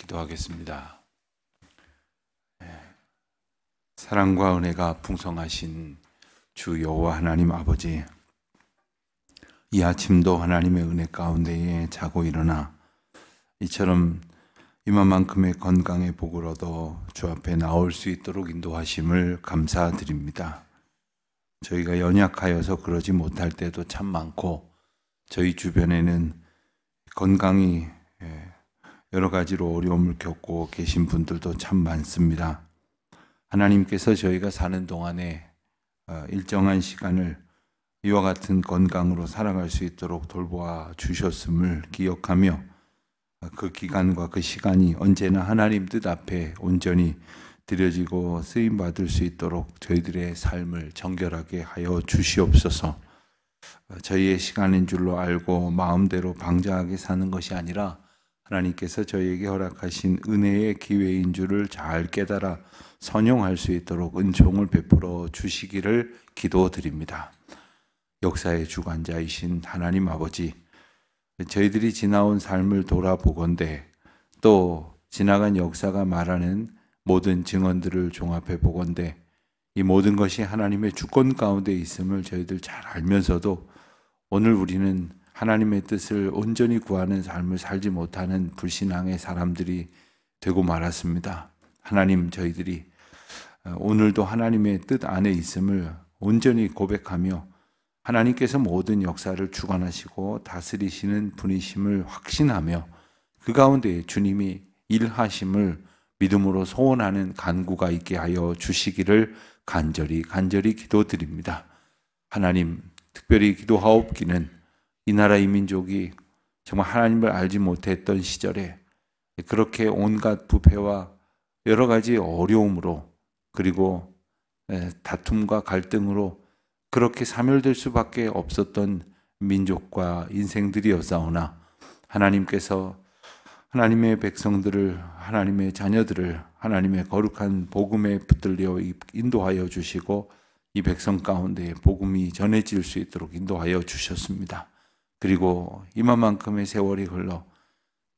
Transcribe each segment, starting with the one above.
기도하겠습니다. 사랑과 은혜가 풍성하신 주 여호와 하나님 아버지, 이 아침도 하나님의 은혜 가운데에 자고 일어나 이처럼 이만큼의 건강의 복을 얻어 주 앞에 나올 수 있도록 인도하심을 감사드립니다. 저희가 연약하여서 그러지 못할 때도 참 많고, 저희 주변에는 건강이 여러 가지로 어려움을 겪고 계신 분들도 참 많습니다. 하나님께서 저희가 사는 동안에 일정한 시간을 이와 같은 건강으로 살아갈 수 있도록 돌보아 주셨음을 기억하며, 그 기간과 그 시간이 언제나 하나님 뜻 앞에 온전히 드려지고 쓰임받을 수 있도록 저희들의 삶을 정결하게 하여 주시옵소서. 저희의 시간인 줄로 알고 마음대로 방자하게 사는 것이 아니라 하나님께서 저희에게 허락하신 은혜의 기회인 줄을 잘 깨달아 선용할 수 있도록 은총을 베풀어 주시기를 기도드립니다. 역사의 주관자이신 하나님 아버지, 저희들이 지나온 삶을 돌아보건대 또 지나간 역사가 말하는 모든 증언들을 종합해 보건대 이 모든 것이 하나님의 주권 가운데 있음을 저희들 잘 알면서도 오늘 우리는 하나님의 뜻을 온전히 구하는 삶을 살지 못하는 불신앙의 사람들이 되고 말았습니다. 하나님, 저희들이 오늘도 하나님의 뜻 안에 있음을 온전히 고백하며 하나님께서 모든 역사를 주관하시고 다스리시는 분이심을 확신하며 그 가운데 주님이 일하심을 믿음으로 소원하는 간구가 있게 하여 주시기를 간절히 기도드립니다. 하나님, 특별히 기도하옵기는 이 나라 이 민족이 정말 하나님을 알지 못했던 시절에 그렇게 온갖 부패와 여러 가지 어려움으로, 그리고 다툼과 갈등으로 그렇게 사멸될 수밖에 없었던 민족과 인생들이었사오나, 하나님께서 하나님의 백성들을, 하나님의 자녀들을 하나님의 거룩한 복음에 붙들려 인도하여 주시고 이 백성 가운데 복음이 전해질 수 있도록 인도하여 주셨습니다. 그리고 이만큼의 세월이 흘러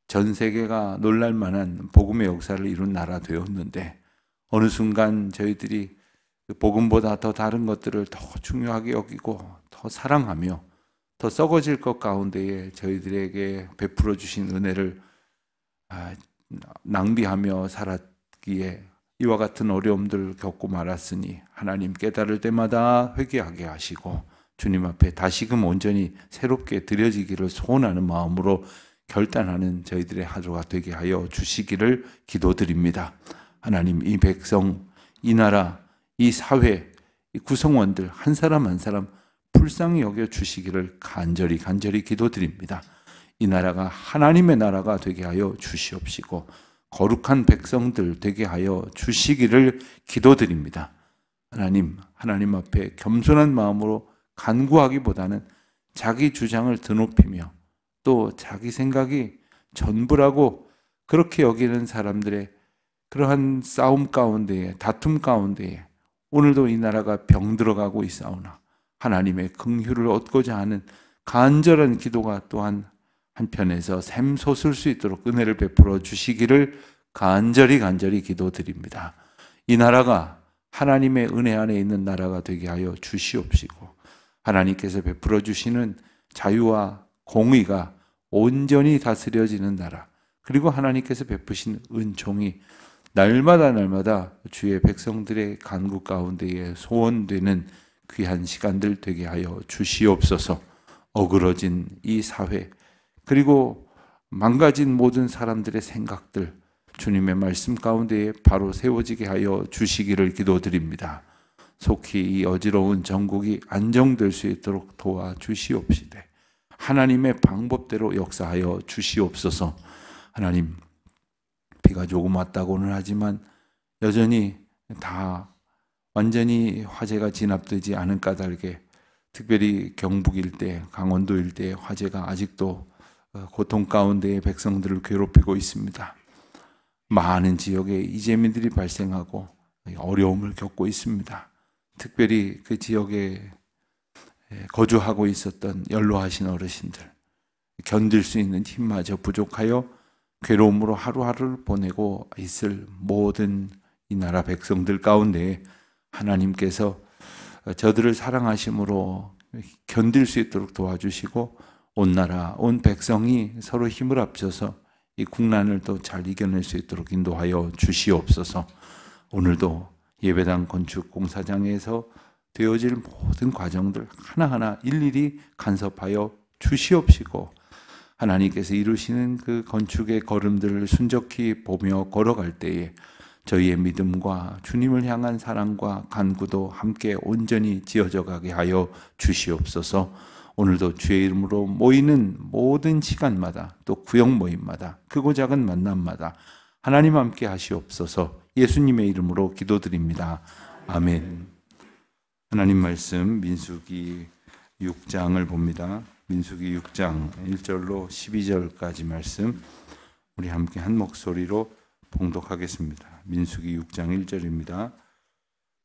전 세계가 놀랄만한 복음의 역사를 이룬 나라 되었는데, 어느 순간 저희들이 복음보다 더 다른 것들을 더 중요하게 여기고 더 사랑하며 더 썩어질 것 가운데에 저희들에게 베풀어 주신 은혜를 낭비하며 살았기에 이와 같은 어려움들을 겪고 말았으니, 하나님 깨달을 때마다 회개하게 하시고 주님 앞에 다시금 온전히 새롭게 드려지기를 소원하는 마음으로 결단하는 저희들의 하루가 되게 하여 주시기를 기도드립니다. 하나님, 이 백성, 이 나라, 이 사회, 이 구성원들 한 사람 한 사람 불쌍히 여겨 주시기를 간절히 기도드립니다. 이 나라가 하나님의 나라가 되게 하여 주시옵시고 거룩한 백성들 되게 하여 주시기를 기도드립니다. 하나님 앞에 겸손한 마음으로 간구하기보다는 자기 주장을 드높이며 또 자기 생각이 전부라고 그렇게 여기는 사람들의 그러한 싸움 가운데에, 다툼 가운데에 오늘도 이 나라가 병들어가고 있사오나, 하나님의 긍휼을 얻고자 하는 간절한 기도가 또한 한편에서 샘솟을 수 있도록 은혜를 베풀어 주시기를 간절히 기도드립니다. 이 나라가 하나님의 은혜 안에 있는 나라가 되게 하여 주시옵시고, 하나님께서 베풀어 주시는 자유와 공의가 온전히 다스려지는 나라, 그리고 하나님께서 베푸신 은총이 날마다 주의 백성들의 간구 가운데에 소원되는 귀한 시간들 되게 하여 주시옵소서. 어그러진 이 사회, 그리고 망가진 모든 사람들의 생각들 주님의 말씀 가운데에 바로 세워지게 하여 주시기를 기도드립니다. 속히 이 어지러운 전국이 안정될 수 있도록 도와주시옵시되 하나님의 방법대로 역사하여 주시옵소서. 하나님, 비가 조금 왔다고는 하지만 여전히 다 완전히 화재가 진압되지 않은 까닭에 특별히 경북 일대, 강원도 일대의 화재가 아직도 고통 가운데의 백성들을 괴롭히고 있습니다. 많은 지역에 이재민들이 발생하고 어려움을 겪고 있습니다. 특별히 그 지역에 거주하고 있었던 연로하신 어르신들, 견딜 수 있는 힘마저 부족하여 괴로움으로 하루하루를 보내고 있을 모든 이 나라 백성들 가운데 하나님께서 저들을 사랑하심으로 견딜 수 있도록 도와주시고 온 나라, 온 백성이 서로 힘을 합쳐서 이 국난을 또 잘 이겨낼 수 있도록 인도하여 주시옵소서. 오늘도 예배당 건축 공사장에서 되어질 모든 과정들 하나하나 일일이 간섭하여 주시옵시고 하나님께서 이루시는 그 건축의 걸음들을 순적히 보며 걸어갈 때에 저희의 믿음과 주님을 향한 사랑과 간구도 함께 온전히 지어져 가게 하여 주시옵소서. 오늘도 주의 이름으로 모이는 모든 시간마다 또 구역 모임마다 크고 작은 만남마다 하나님 함께 하시옵소서. 예수님의 이름으로 기도드립니다. 아멘. 하나님 말씀 민수기 6장을 봅니다. 민수기 6장 1절로 12절까지 말씀 우리 함께 한 목소리로 봉독하겠습니다. 민수기 6장 1절입니다.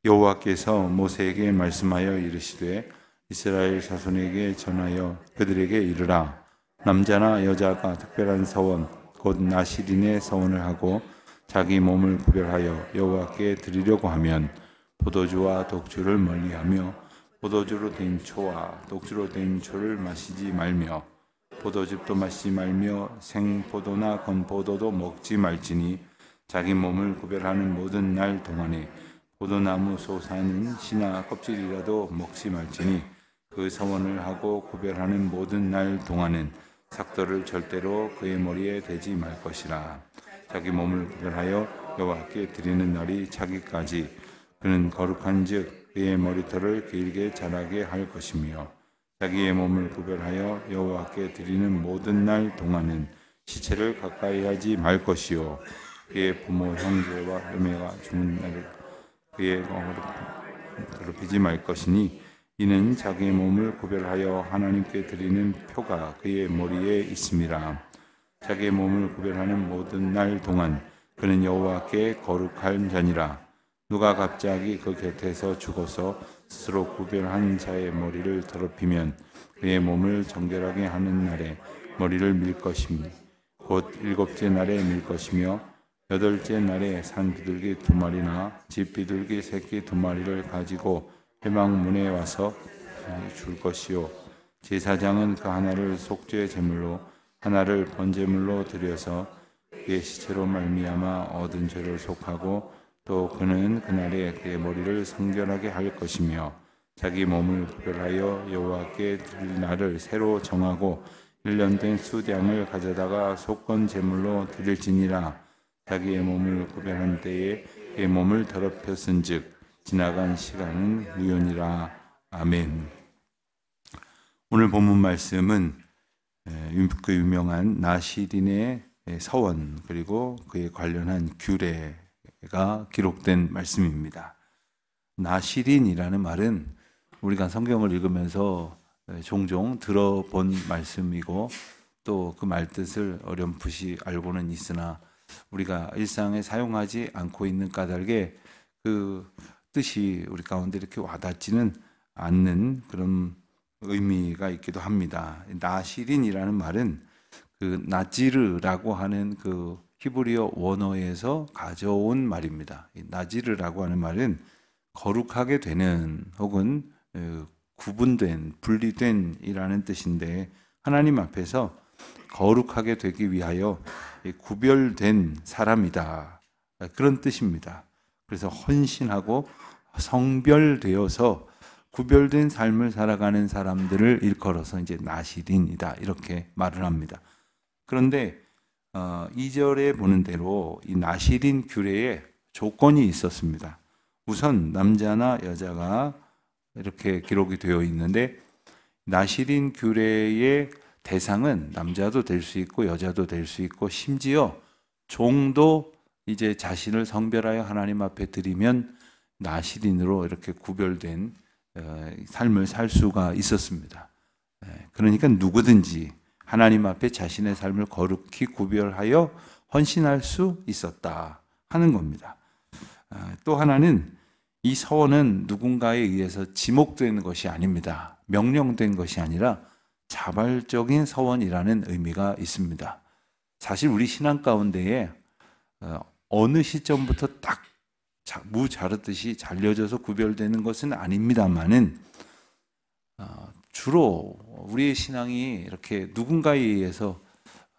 여호와께서 모세에게 말씀하여 이르시되 이스라엘 자손에게 전하여 그들에게 이르라. 남자나 여자가 특별한 서원 곧 나실인의 서원을 하고 자기 몸을 구별하여 여호와께 드리려고 하면 포도주와 독주를 멀리하며 포도주로 된 초와 독주로 된 초를 마시지 말며 포도즙도 마시지 말며 생포도나 건포도도 먹지 말지니 자기 몸을 구별하는 모든 날 동안에 포도나무 솟아는 씨나 껍질이라도 먹지 말지니 그 서원을 하고 구별하는 모든 날 동안은 삭도를 절대로 그의 머리에 대지 말 것이라. 자기 몸을 구별하여 여호와께 드리는 날이 차기까지 그는 거룩한즉 그의 머리털을 길게 자라게 할 것이며 자기의 몸을 구별하여 여호와께 드리는 모든 날 동안은 시체를 가까이 하지 말 것이요 그의 부모 형제와 자매가 죽는 날을 그의 몸으로 괴롭히지 말 것이니 이는 자기의 몸을 구별하여 하나님께 드리는 표가 그의 머리에 있음이라. 자기의 몸을 구별하는 모든 날 동안 그는 여호와께 거룩한 자니라. 누가 갑자기 그 곁에서 죽어서 스스로 구별한 자의 머리를 더럽히면 그의 몸을 정결하게 하는 날에 머리를 밀 것이니 곧 7째 날에 밀 것이며 8째 날에 산 비둘기 2마리나 집 비둘기 새끼 2마리를 가지고 회막문에 와서 줄 것이요 제사장은 그 하나를 속죄 제물로 하나를 번제물로 드려서 그의 시체로 말미암아 얻은 죄를 속하고 또 그는 그날에 그의 머리를 성결하게 할 것이며 자기 몸을 구별하여 여호와께 드릴 날을 새로 정하고 1년 된 수량을 가져다가 속건 제물로 드릴지니라. 자기의 몸을 구별한 때에 그의 몸을 더럽혔은즉 지나간 시간은 무효니라. 아멘. 오늘 본문 말씀은 그 유명한 나실인의 서원 그리고 그에 관련한 규례가 기록된 말씀입니다. 나실인이라는 말은 우리가 성경을 읽으면서 종종 들어본 말씀이고 또 그 말뜻을 어렴풋이 알고는 있으나 우리가 일상에 사용하지 않고 있는 까닭에 그 뜻이 우리 가운데 이렇게 와닿지는 않는 그런 의미가 있기도 합니다. 나실인이라는 말은 그 나지르라고 하는 그 히브리어 원어에서 가져온 말입니다. 나지르라고 하는 말은 거룩하게 되는 혹은 구분된, 분리된 이라는 뜻인데 하나님 앞에서 거룩하게 되기 위하여 구별된 사람이다. 그런 뜻입니다. 그래서 헌신하고 성별되어서 구별된 삶을 살아가는 사람들을 일컬어서 이제 나실인이다 이렇게 말을 합니다. 그런데 2절에 보는 대로 이 나실인 규례에 조건이 있었습니다. 우선 남자나 여자가 이렇게 기록이 되어 있는데 나실인 규례의 대상은 남자도 될 수 있고 여자도 될 수 있고 심지어 종도 이제 자신을 성별하여 하나님 앞에 드리면 나실인으로 이렇게 구별된 삶을 살 수가 있었습니다. 그러니까 누구든지 하나님 앞에 자신의 삶을 거룩히 구별하여 헌신할 수 있었다 하는 겁니다. 또 하나는 이 서원은 누군가에 의해서 지목된 것이 아닙니다. 명령된 것이 아니라 자발적인 서원이라는 의미가 있습니다. 사실 우리 신앙 가운데에 어느 시점부터 딱 무 자르듯이 잘려져서 구별되는 것은 아닙니다만은 주로 우리의 신앙이 이렇게 누군가에 의해서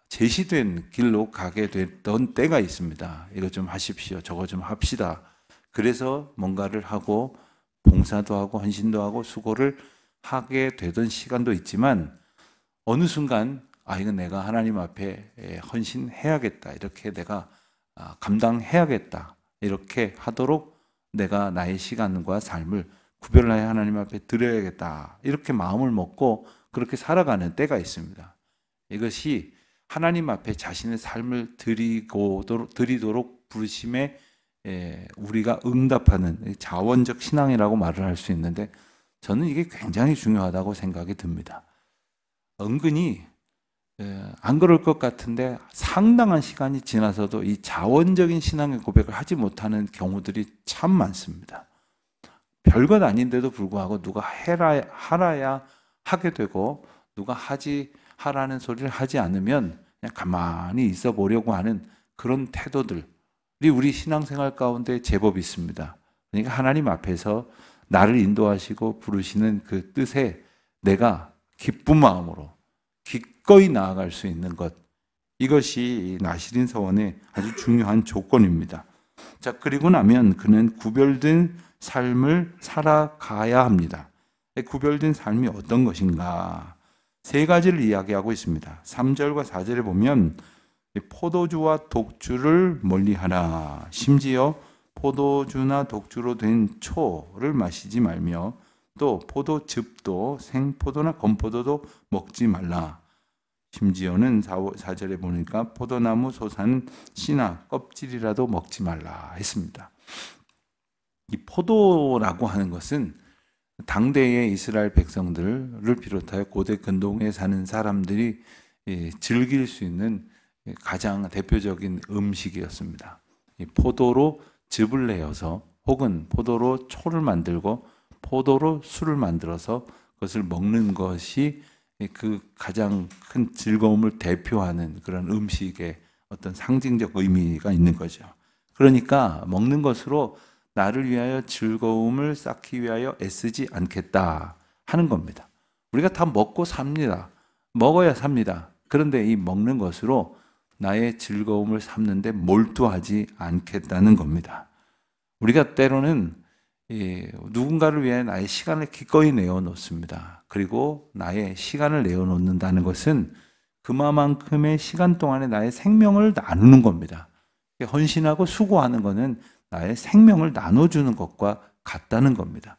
제시된 길로 가게 됐던 때가 있습니다. 이거 좀 하십시오. 저거 좀 합시다. 그래서 뭔가를 하고 봉사도 하고 헌신도 하고 수고를 하게 되던 시간도 있지만 어느 순간 이건 내가 하나님 앞에 헌신해야겠다. 이렇게 내가 감당해야겠다. 이렇게 하도록 내가 나의 시간과 삶을 구별하여 하나님 앞에 드려야겠다. 이렇게 마음을 먹고 그렇게 살아가는 때가 있습니다. 이것이 하나님 앞에 자신의 삶을 드리도록 부르심에 우리가 응답하는 자원적 신앙이라고 말을 할 수 있는데 저는 이게 굉장히 중요하다고 생각이 듭니다. 은근히 안 그럴 것 같은데 상당한 시간이 지나서도 이 자원적인 신앙의 고백을 하지 못하는 경우들이 참 많습니다. 별것 아닌데도 불구하고 누가 하라야 하게 되고 누가 하라는 소리를 하지 않으면 그냥 가만히 있어 보려고 하는 그런 태도들이 우리 신앙생활 가운데 제법 있습니다. 그러니까 하나님 앞에서 나를 인도하시고 부르시는 그 뜻에 내가 기쁜 마음으로 기꺼이 나아갈 수 있는 것, 이것이 나시린 서원의 아주 중요한 조건입니다. 자, 그리고 나면 그는 구별된 삶을 살아가야 합니다. 구별된 삶이 어떤 것인가? 세 가지를 이야기하고 있습니다. 3절과 4절에 보면 포도주와 독주를 멀리하라. 심지어 포도주나 독주로 된 초를 마시지 말며 또 포도즙도 생포도나 건포도도 먹지 말라. 심지어는 4절에 보니까 포도나무 솟아난 씨나 껍질이라도 먹지 말라 했습니다. 이 포도라고 하는 것은 당대의 이스라엘 백성들을 비롯하여 고대 근동에 사는 사람들이 즐길 수 있는 가장 대표적인 음식이었습니다. 이 포도로 즙을 내어서 혹은 포도로 초를 만들고 포도로 술을 만들어서 그것을 먹는 것이 그 가장 큰 즐거움을 대표하는 그런 음식의 어떤 상징적 의미가 있는 거죠. 그러니까 먹는 것으로 나를 위하여 즐거움을 쌓기 위하여 애쓰지 않겠다 하는 겁니다. 우리가 다 먹고 삽니다. 먹어야 삽니다. 그런데 이 먹는 것으로 나의 즐거움을 삼는데 몰두하지 않겠다는 겁니다. 우리가 때로는 누군가를 위해 나의 시간을 기꺼이 내어놓습니다. 그리고 나의 시간을 내어놓는다는 것은 그만큼의 시간 동안에 나의 생명을 나누는 겁니다. 헌신하고 수고하는 것은 나의 생명을 나눠주는 것과 같다는 겁니다.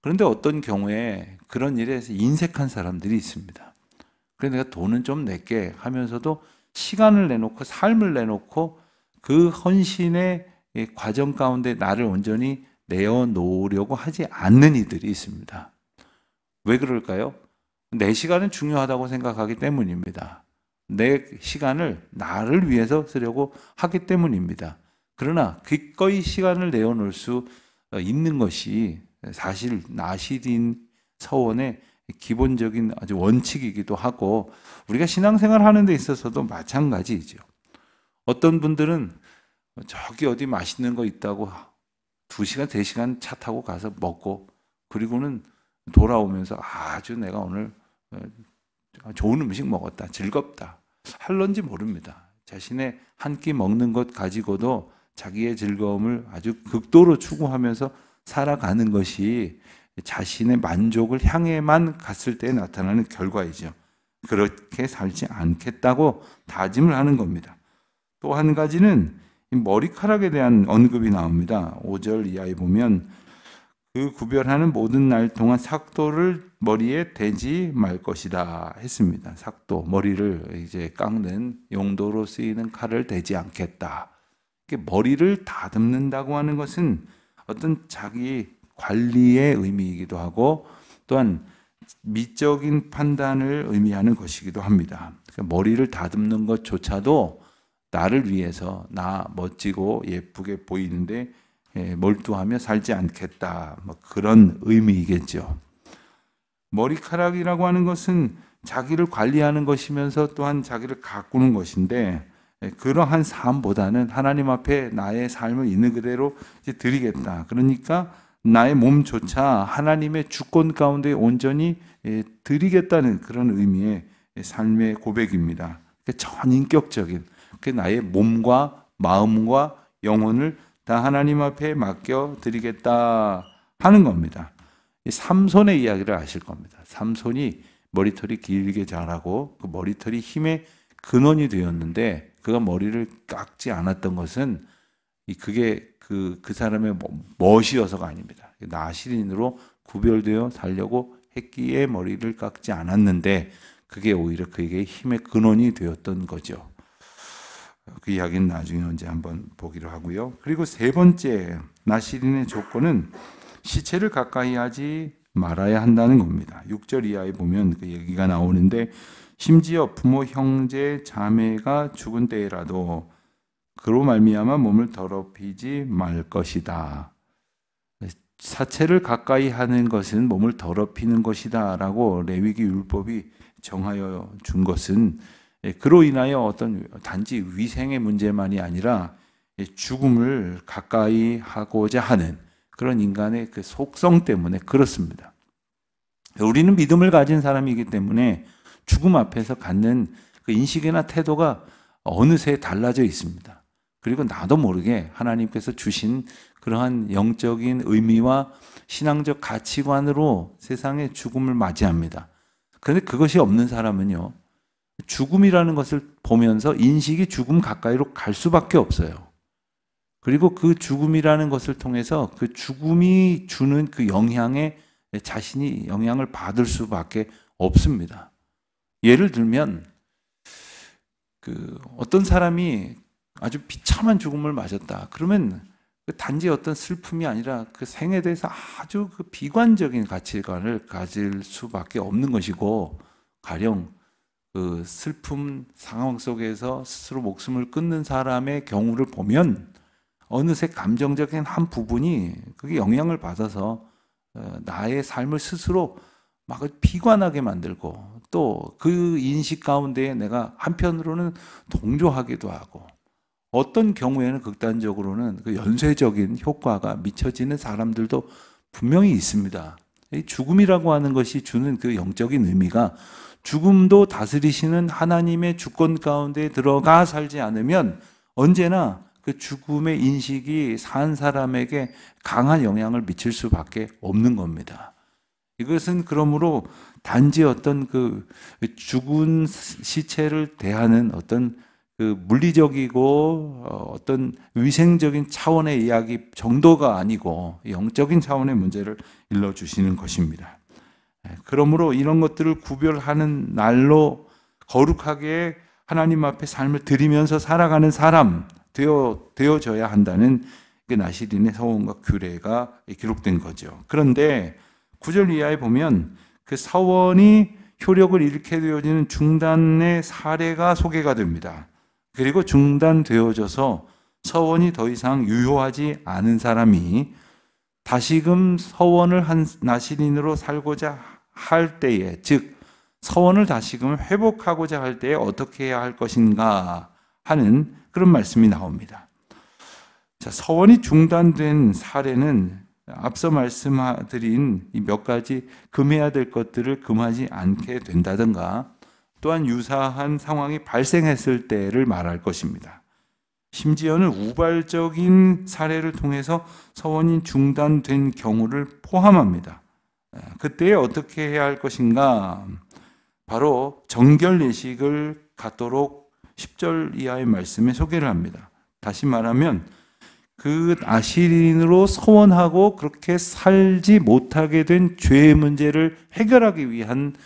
그런데 어떤 경우에 그런 일에서 인색한 사람들이 있습니다. 그래서 내가 돈은 좀 낼게 하면서도 시간을 내놓고 삶을 내놓고 그 헌신의 과정 가운데 나를 온전히 내어놓으려고 하지 않는 이들이 있습니다. 왜 그럴까요? 내 시간은 중요하다고 생각하기 때문입니다. 내 시간을 나를 위해서 쓰려고 하기 때문입니다. 그러나 기꺼이 시간을 내어놓을 수 있는 것이 사실 나시린 서원의 기본적인 아주 원칙이기도 하고 우리가 신앙생활 하는 데 있어서도 마찬가지이죠. 어떤 분들은 저기 어디 맛있는 거 있다고 2시간, 3시간 차 타고 가서 먹고 그리고는 돌아오면서 아주 내가 오늘 좋은 음식 먹었다, 즐겁다 할런지 모릅니다. 자신의 한 끼 먹는 것 가지고도 자기의 즐거움을 아주 극도로 추구하면서 살아가는 것이 자신의 만족을 향해만 갔을 때 나타나는 결과이죠. 그렇게 살지 않겠다고 다짐을 하는 겁니다. 또 한 가지는 머리카락에 대한 언급이 나옵니다. 5절 이하에 보면 그 구별하는 모든 날 동안 삭도를 머리에 대지 말 것이다 했습니다. 삭도, 머리를 이제 깎는 용도로 쓰이는 칼을 대지 않겠다. 머리를 다듬는다고 하는 것은 어떤 자기 관리의 의미이기도 하고 또한 미적인 판단을 의미하는 것이기도 합니다. 그러니까 머리를 다듬는 것조차도 나를 위해서 나 멋지고 예쁘게 보이는데 몰두하며 살지 않겠다. 그런 의미이겠죠. 머리카락이라고 하는 것은 자기를 관리하는 것이면서 또한 자기를 가꾸는 것인데, 그러한 삶보다는 하나님 앞에 나의 삶을 있는 그대로 이제 드리겠다. 그러니까 나의 몸조차 하나님의 주권 가운데 온전히 드리겠다는 그런 의미의 삶의 고백입니다. 전인격적인 나의 몸과 마음과 영혼을 다 하나님 앞에 맡겨 드리겠다 하는 겁니다. 삼손의 이야기를 아실 겁니다. 삼손이 머리털이 길게 자라고 그 머리털이 힘의 근원이 되었는데, 그가 머리를 깎지 않았던 것은 그게 그 사람의 멋이어서가 아닙니다. 나시린으로 구별되어 살려고 했기에 머리를 깎지 않았는데, 그게 오히려 그에게 힘의 근원이 되었던 거죠. 그 이야기는 나중에 언제 한번 보기로 하고요. 그리고 세 번째 나시린의 조건은 시체를 가까이 하지 말아야 한다는 겁니다. 6절 이하에 보면 그 얘기가 나오는데, 심지어 부모, 형제, 자매가 죽은 때라도 그로 말미암아 몸을 더럽히지 말 것이다. 사체를 가까이 하는 것은 몸을 더럽히는 것이다 라고 레위기 율법이 정하여 준 것은, 그로 인하여 어떤 단지 위생의 문제만이 아니라 죽음을 가까이 하고자 하는 그런 인간의 그 속성 때문에 그렇습니다. 우리는 믿음을 가진 사람이기 때문에 죽음 앞에서 갖는 그 인식이나 태도가 어느새 달라져 있습니다. 그리고 나도 모르게 하나님께서 주신 그러한 영적인 의미와 신앙적 가치관으로 세상의 죽음을 맞이합니다. 그런데 그것이 없는 사람은요, 죽음이라는 것을 보면서 인식이 죽음 가까이로 갈 수밖에 없어요. 그리고 그 죽음이라는 것을 통해서 그 죽음이 주는 그 영향에 자신이 영향을 받을 수밖에 없습니다. 예를 들면 어떤 사람이 아주 비참한 죽음을 맞았다. 그러면 단지 어떤 슬픔이 아니라 그 생에 대해서 아주 그 비관적인 가치관을 가질 수밖에 없는 것이고, 가령 그 슬픔 상황 속에서 스스로 목숨을 끊는 사람의 경우를 보면 어느새 감정적인 한 부분이 그게 영향을 받아서 나의 삶을 스스로 막 비관하게 만들고, 또 그 인식 가운데 내가 한편으로는 동조하기도 하고, 어떤 경우에는 극단적으로는 그 연쇄적인 효과가 미쳐지는 사람들도 분명히 있습니다. 이 죽음이라고 하는 것이 주는 그 영적인 의미가, 죽음도 다스리시는 하나님의 주권 가운데 들어가 살지 않으면 언제나 그 죽음의 인식이 산 사람에게 강한 영향을 미칠 수밖에 없는 겁니다. 이것은 그러므로 단지 어떤 그 죽은 시체를 대하는 어떤 그 물리적이고 어떤 위생적인 차원의 이야기 정도가 아니고 영적인 차원의 문제를 일러주시는 것입니다. 그러므로 이런 것들을 구별하는 날로 거룩하게 하나님 앞에 삶을 드리면서 살아가는 사람 되어져야 한다는 나시린의 서원과 규례가 기록된 거죠. 그런데 9절 이하에 보면 그 서원이 효력을 잃게 되어지는 중단의 사례가 소개가 됩니다. 그리고 중단되어져서 서원이 더 이상 유효하지 않은 사람이 다시금 서원을 한 나시린으로 살고자 할 때에, 즉 서원을 다시금 회복하고자 할 때에 어떻게 해야 할 것인가 하는 그런 말씀이 나옵니다. 자, 서원이 중단된 사례는 앞서 말씀드린 몇 가지 금해야 될 것들을 금하지 않게 된다든가, 또한 유사한 상황이 발생했을 때를 말할 것입니다. 심지어는 우발적인 사례를 통해서 서원이 중단된 경우를 포함합니다. 그때 어떻게 해야 할 것인가? 바로 정결 예식을 갖도록 10절 이하의 말씀에 소개를 합니다. 다시 말하면 그 나시린으로 서원하고 그렇게 살지 못하게 된 죄의 문제를 해결하기 위한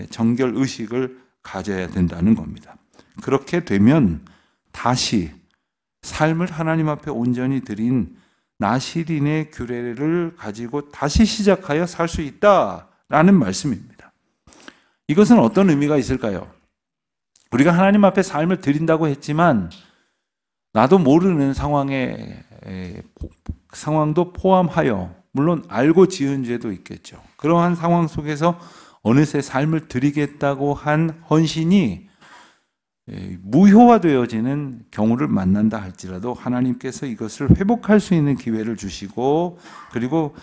정결 의식을 가져야 된다는 겁니다. 그렇게 되면 다시 삶을 하나님 앞에 온전히 드린 나시린의 규례를 가지고 다시 시작하여 살 수 있다라는 말씀입니다. 이것은 어떤 의미가 있을까요? 우리가 하나님 앞에 삶을 드린다고 했지만 나도 모르는 상황도 포함하여, 물론 알고 지은 죄도 있겠죠. 그러한 상황 속에서 어느새 삶을 드리겠다고 한 헌신이 무효화되어지는 경우를 만난다 할지라도 하나님께서 이것을 회복할 수 있는 기회를 주시고, 그리고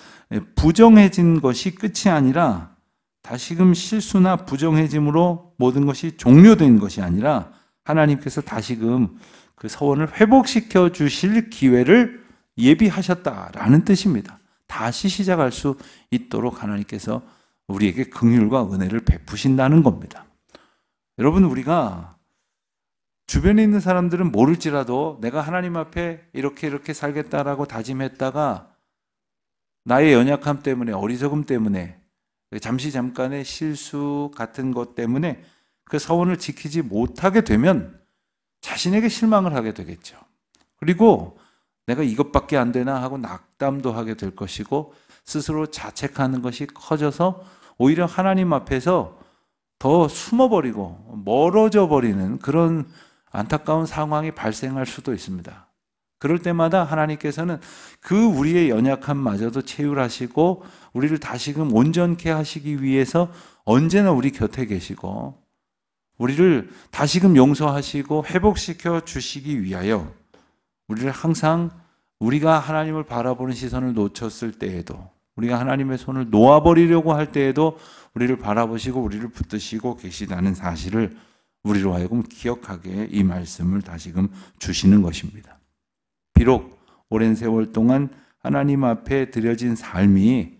부정해진 것이 끝이 아니라 다시금 실수나 부정해짐으로 모든 것이 종료된 것이 아니라 하나님께서 다시금 그 서원을 회복시켜 주실 기회를 예비하셨다라는 뜻입니다. 다시 시작할 수 있도록 하나님께서 우리에게 긍휼과 은혜를 베푸신다는 겁니다. 여러분, 우리가 주변에 있는 사람들은 모를지라도 내가 하나님 앞에 이렇게 살겠다라고 다짐했다가 나의 연약함 때문에, 어리석음 때문에, 잠깐의 실수 같은 것 때문에 그 서원을 지키지 못하게 되면 자신에게 실망을 하게 되겠죠. 그리고 내가 이것밖에 안 되나 하고 낙담도 하게 될 것이고, 스스로 자책하는 것이 커져서 오히려 하나님 앞에서 더 숨어버리고 멀어져 버리는 그런 안타까운 상황이 발생할 수도 있습니다. 그럴 때마다 하나님께서는 그 우리의 연약함마저도 채울하시고 우리를 다시금 온전케 하시기 위해서 언제나 우리 곁에 계시고 우리를 다시금 용서하시고 회복시켜 주시기 위하여 우리를 항상 우리가 하나님을 바라보는 시선을 놓쳤을 때에도, 우리가 하나님의 손을 놓아버리려고 할 때에도 우리를 바라보시고 우리를 붙드시고 계시다는 사실을 우리로 하여금 기억하게 이 말씀을 다시금 주시는 것입니다. 비록 오랜 세월 동안 하나님 앞에 드려진 삶이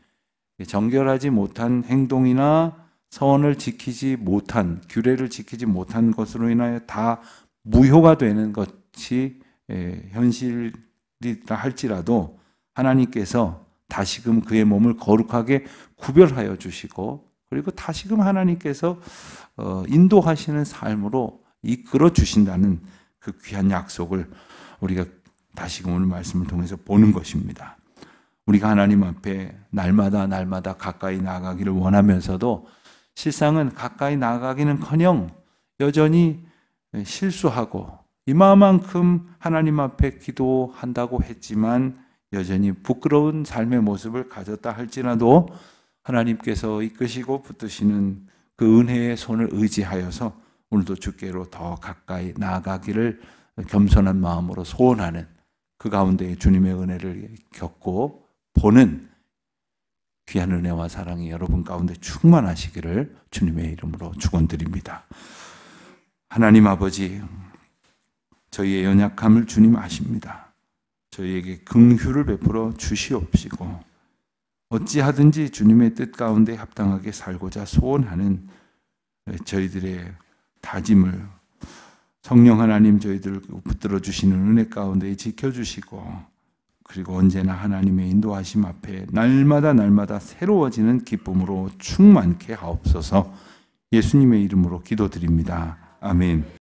정결하지 못한 행동이나 서원을 지키지 못한, 규례를 지키지 못한 것으로 인하여 다 무효가 되는 것이 현실이라 할지라도 하나님께서 다시금 그의 몸을 거룩하게 구별하여 주시고, 그리고 다시금 하나님께서 인도하시는 삶으로 이끌어 주신다는 그 귀한 약속을 우리가 다시금 오늘 말씀을 통해서 보는 것입니다. 우리가 하나님 앞에 날마다 가까이 나아가기를 원하면서도 실상은 가까이 나아가기는커녕 여전히 실수하고 이마만큼 하나님 앞에 기도한다고 했지만 여전히 부끄러운 삶의 모습을 가졌다 할지라도 하나님께서 이끄시고 붙드시는 그 은혜의 손을 의지하여서 오늘도 주께로 더 가까이 나아가기를 겸손한 마음으로 소원하는, 그 가운데 주님의 은혜를 겪고 보는 귀한 은혜와 사랑이 여러분 가운데 충만하시기를 주님의 이름으로 축원드립니다. 하나님 아버지, 저희의 연약함을 주님 아십니다. 저희에게 긍휼을 베풀어 주시옵시고 어찌하든지 주님의 뜻 가운데 합당하게 살고자 소원하는 저희들의 다짐을 성령 하나님 저희들을 붙들어 주시는 은혜 가운데 지켜주시고, 그리고 언제나 하나님의 인도하심 앞에 날마다 새로워지는 기쁨으로 충만케 하옵소서. 예수님의 이름으로 기도드립니다. 아멘.